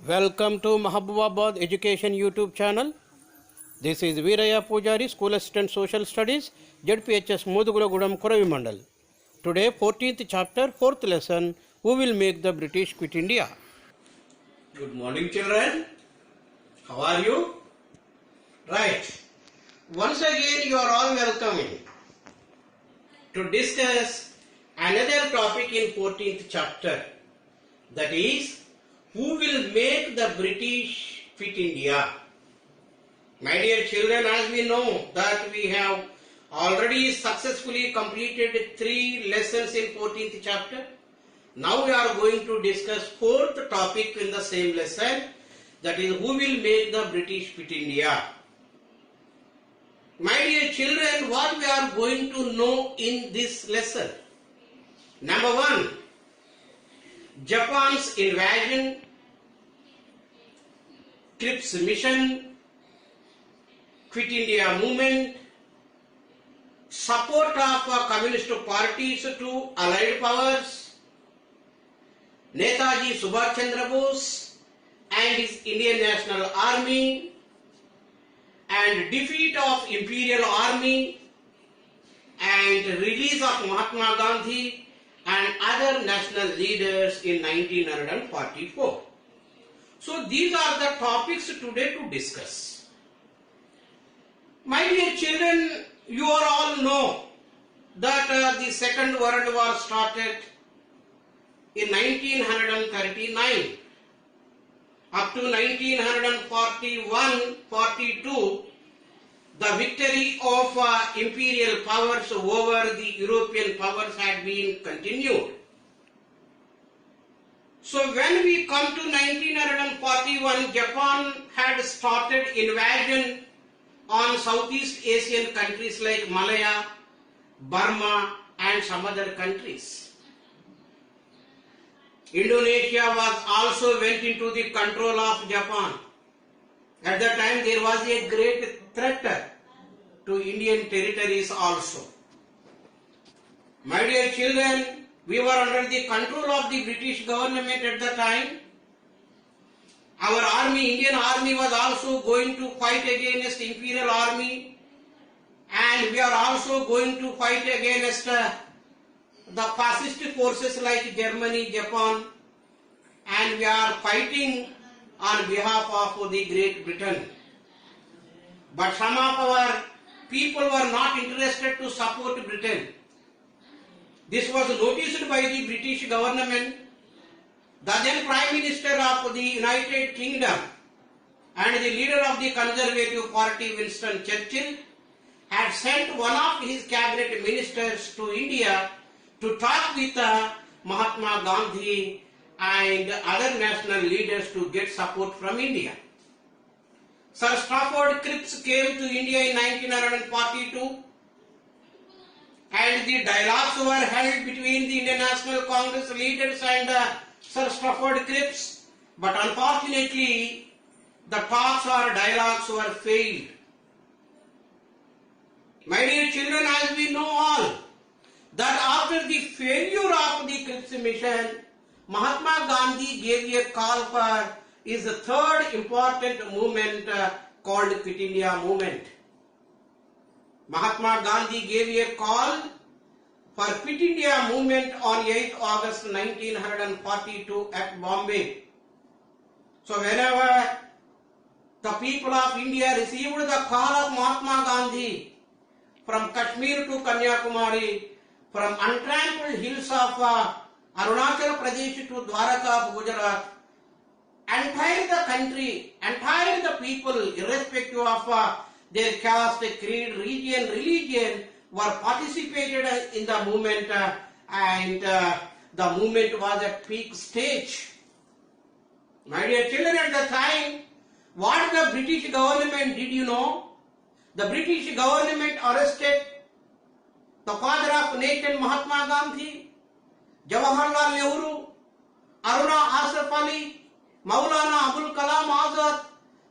Welcome to Mahabubabad Education YouTube channel. This is Veeraya Pujari, School Assistant Social Studies, ZPHS Mudugulagudam Koravi Mandal. Today, 14th chapter, 4th lesson, Who will make the British quit India? Good morning, children. How are you? Right. Once again, you are all welcoming to discuss another topic in 14th chapter. That is, who will make the British quit India? My dear children, as we know that we have already successfully completed 3 lessons in 14th chapter. Now we are going to discuss 4th topic in the same lesson, that is, who will make the British quit India? My dear children, what we are going to know in this lesson? Number 1, Japan's invasion, Cripps mission, Quit India movement, support of communist parties to allied powers, Netaji Subhash Chandra Bose and his Indian National Army, and defeat of Imperial Army, and release of Mahatma Gandhi and other national leaders in 1944. So these are the topics today to discuss. My dear children, you all know that the Second World War started in 1939. Up to 1941-42, the victory of imperial powers over the European powers had been continued. So when we come to 1941, Japan had started invasion on Southeast Asian countries like Malaya, Burma and some other countries. Indonesia was also went into the control of Japan. At that time there was a great threat to Indian territories also. My dear children, we were under the control of the British government at the time. Our army, Indian army, was also going to fight against Imperial Army, and we are also going to fight against the fascist forces like Germany, Japan, and we are fighting on behalf of the Great Britain. But some of our people were not interested to support Britain. This was noticed by the British government. The then Prime Minister of the United Kingdom and the leader of the Conservative Party, Winston Churchill, had sent one of his cabinet ministers to India to talk with Mahatma Gandhi and other national leaders to get support from India. Sir Stafford Cripps came to India in 1942, and the dialogues were held between the Indian National Congress leaders and Sir Stafford Cripps, but unfortunately the talks or dialogues were failed. My dear children, as we know all, that after the failure of the Cripps mission, Mahatma Gandhi gave a call for his third important movement called Quit India movement. Mahatma Gandhi gave a call for Quit India movement on 8th August 1942 at Bombay. So whenever the people of India received the call of Mahatma Gandhi from Kashmir to Kanyakumari, from untrampled hills of Arunachal Pradesh to Dwaraka of Gujarat, entire the country, entire the people, irrespective of their caste, creed, region, religion, were participated in the movement, and the movement was at peak stage. My dear children, at the time, what the British government did, you know? The British government arrested the father of nation Mahatma Gandhi, Jawaharlal Nehru, Aruna Ashraf Ali, Maulana Abul Kalam Azad.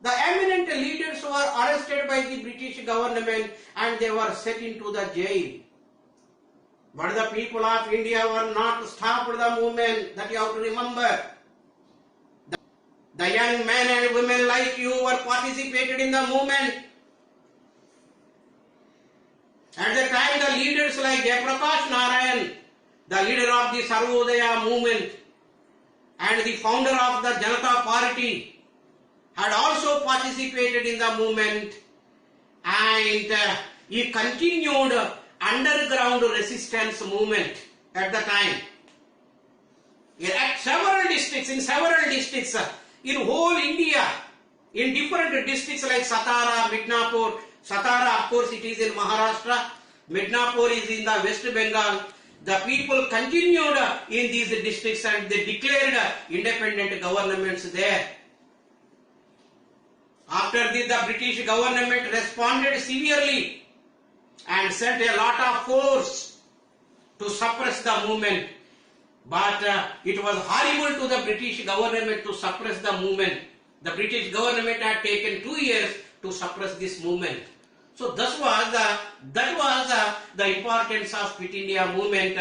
The eminent leaders were arrested by the British government and they were set into the jail. But the people of India were not stopped the movement, that you have to remember. The young men and women like you were participated in the movement. At the time, the leaders like Jayaprakash Narayan, the leader of the Sarvodaya movement and the founder of the Janata Party, had also participated in the movement, and he continued underground resistance movement at the time. At several districts, in whole India, in different districts like Satara, Midnapur. Satara, of course, it is in Maharashtra. Midnapur is in the West Bengal. The people continued in these districts and they declared independent governments there. After this, the British government responded severely and sent a lot of force to suppress the movement. But it was horrible to the British government to suppress the movement. The British government had taken 2 years to suppress this movement. So that was the importance of Quit India movement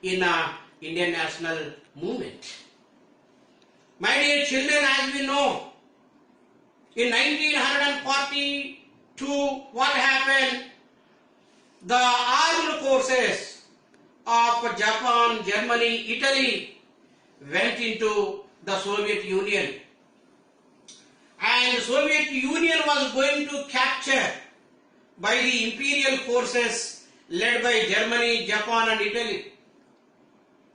in Indian national movement. My dear children, as we know, in 1942, what happened? The armed forces of Japan, Germany, Italy went into the Soviet Union. And Soviet Union was going to capture by the imperial forces led by Germany, Japan and Italy.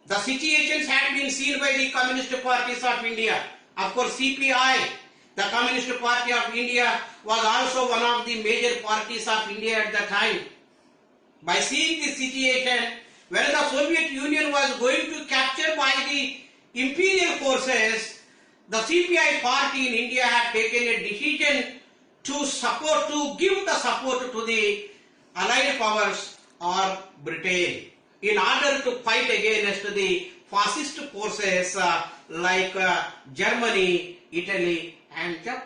The situations had been seen by the Communist parties of India. Of course, CPI, the Communist Party of India, was also one of the major parties of India at the time. By seeing this situation, where the Soviet Union was going to capture by the imperial forces, the CPI party in India had taken a decision to give the support to the Allied powers or Britain in order to fight against the fascist forces like Germany, Italy and Japan.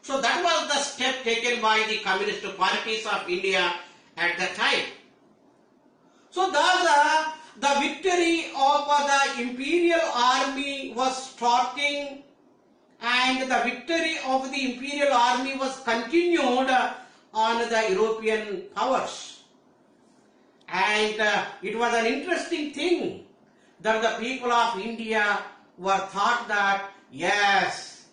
So that was the step taken by the Communist parties of India at that time. So thus the victory of the imperial army was starting, and the victory of the imperial army was continued on the European powers. And it was an interesting thing that the people of India were thought that yes,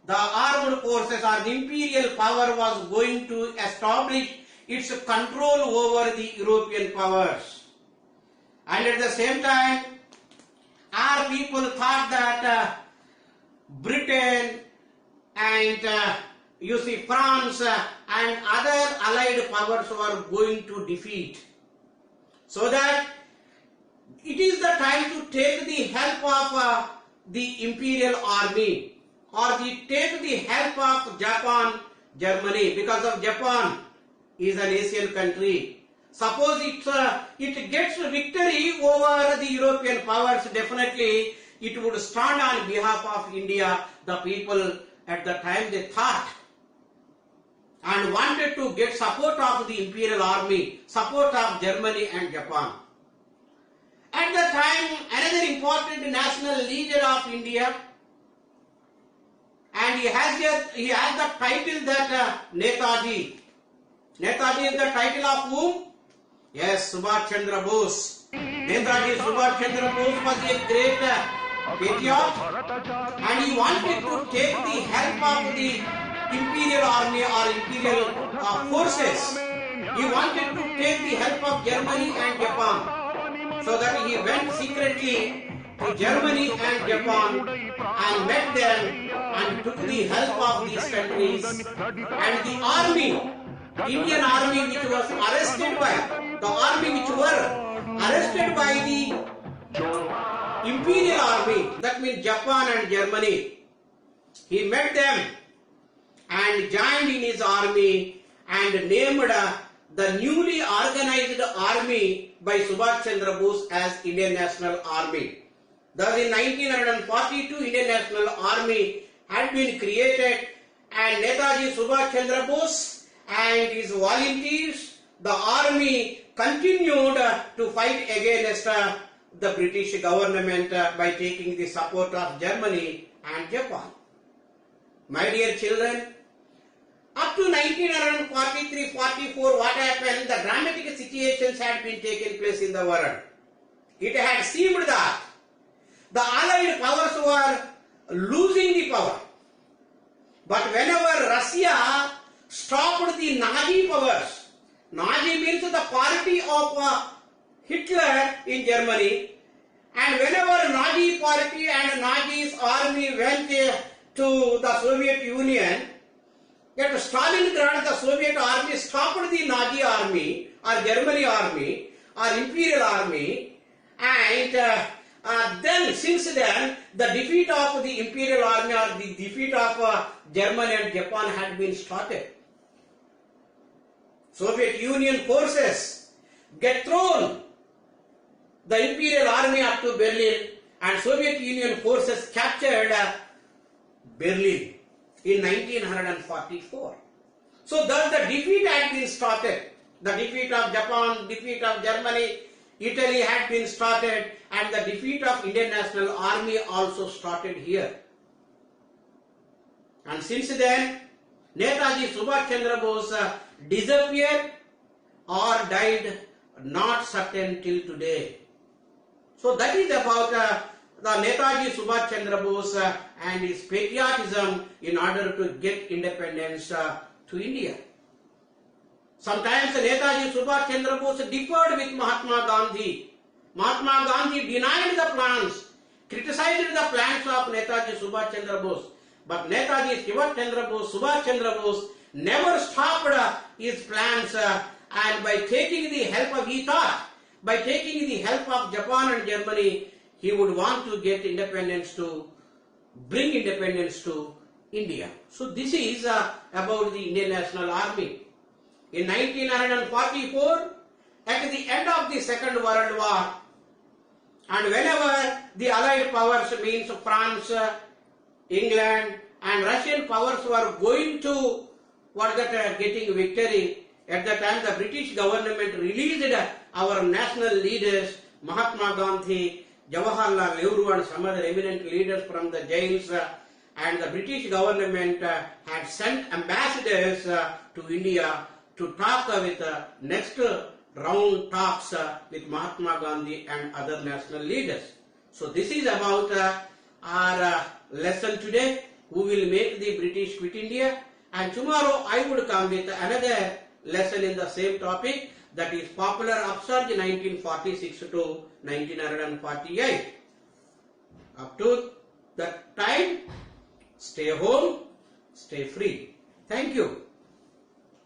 the armed forces or the imperial power was going to establish its control over the European powers. And at the same time, our people thought that Britain and France and other allied powers were going to defeat. So that it is the time to take the help of the imperial army or take the help of Japan, Germany, because of Japan is an Asian country. Suppose it gets victory over the European powers, definitely it would stand on behalf of India. The people at the time they thought and wanted to get support of the imperial army, support of Germany and Japan. At the time, another important national leader of India, and he has the title that Netaji. Netaji is the title of whom? Yes, Subhash Chandra Bose. Netaji Subhash Chandra Bose was a great patriot, and he wanted to take the help of the imperial army or imperial forces. He wanted to take the help of Germany and Japan. So that he went secretly to Germany and Japan and met them and took the help of these countries. And the army, Indian army which was arrested by, the army which were arrested by the imperial army, that means Japan and Germany, he met them and joined in his army and named the newly organized army by Subhash Chandra Bose as Indian National Army. Thus in 1942 Indian National Army had been created, and Netaji Subhash Chandra Bose and his volunteers, the army continued to fight against the British government by taking the support of Germany and Japan. My dear children, up to 1943-44, what happened? The dramatic situations had been taken place in the world. It had seemed that the Allied powers were losing the power. But whenever Russia stopped the Nazi powers, Nazi means the party of Hitler in Germany, and whenever Nazi party and Nazi's army went to the Soviet Union, at Stalingrad the Soviet army stopped the Nazi army or Germany army or Imperial army, and then since then the defeat of the Imperial army or the defeat of Germany and Japan had been started. Soviet Union forces get thrown the Imperial army up to Berlin, and Soviet Union forces captured Berlin in 1944. So thus the defeat had been started. The defeat of Japan, defeat of Germany, Italy had been started, and the defeat of Indian National Army also started here. And since then, Netaji Subhash Chandra Bose disappeared or died, not certain till today. So that is about the Netaji Subhash Chandra Bose and his patriotism in order to get independence to India. Sometimes Netaji Subhash Chandra Bose differed with Mahatma Gandhi. Mahatma Gandhi denied the plans, criticized the plans of Netaji Subhash Chandra Bose. But Netaji Subhash Chandra Bose never stopped his plans, and by taking the help of, he thought, by taking the help of Japan and Germany, he would want to get independence to, bring independence to India. So this is about the Indian National Army. In 1944, at the end of the Second World War, and whenever the Allied powers, means France, England and Russian powers were going to getting victory, at the time the British government released our national leaders, Mahatma Gandhi, Jawaharlal Nehru and some other eminent leaders from the jails, and the British government had sent ambassadors to India to talk with next round talks with Mahatma Gandhi and other national leaders. So this is about our lesson today. Who will make the British quit India? And tomorrow I would come with another lesson in the same topic, that is popular upsurge 1946 to 1948. Up to that time, stay home, stay free. Thank you.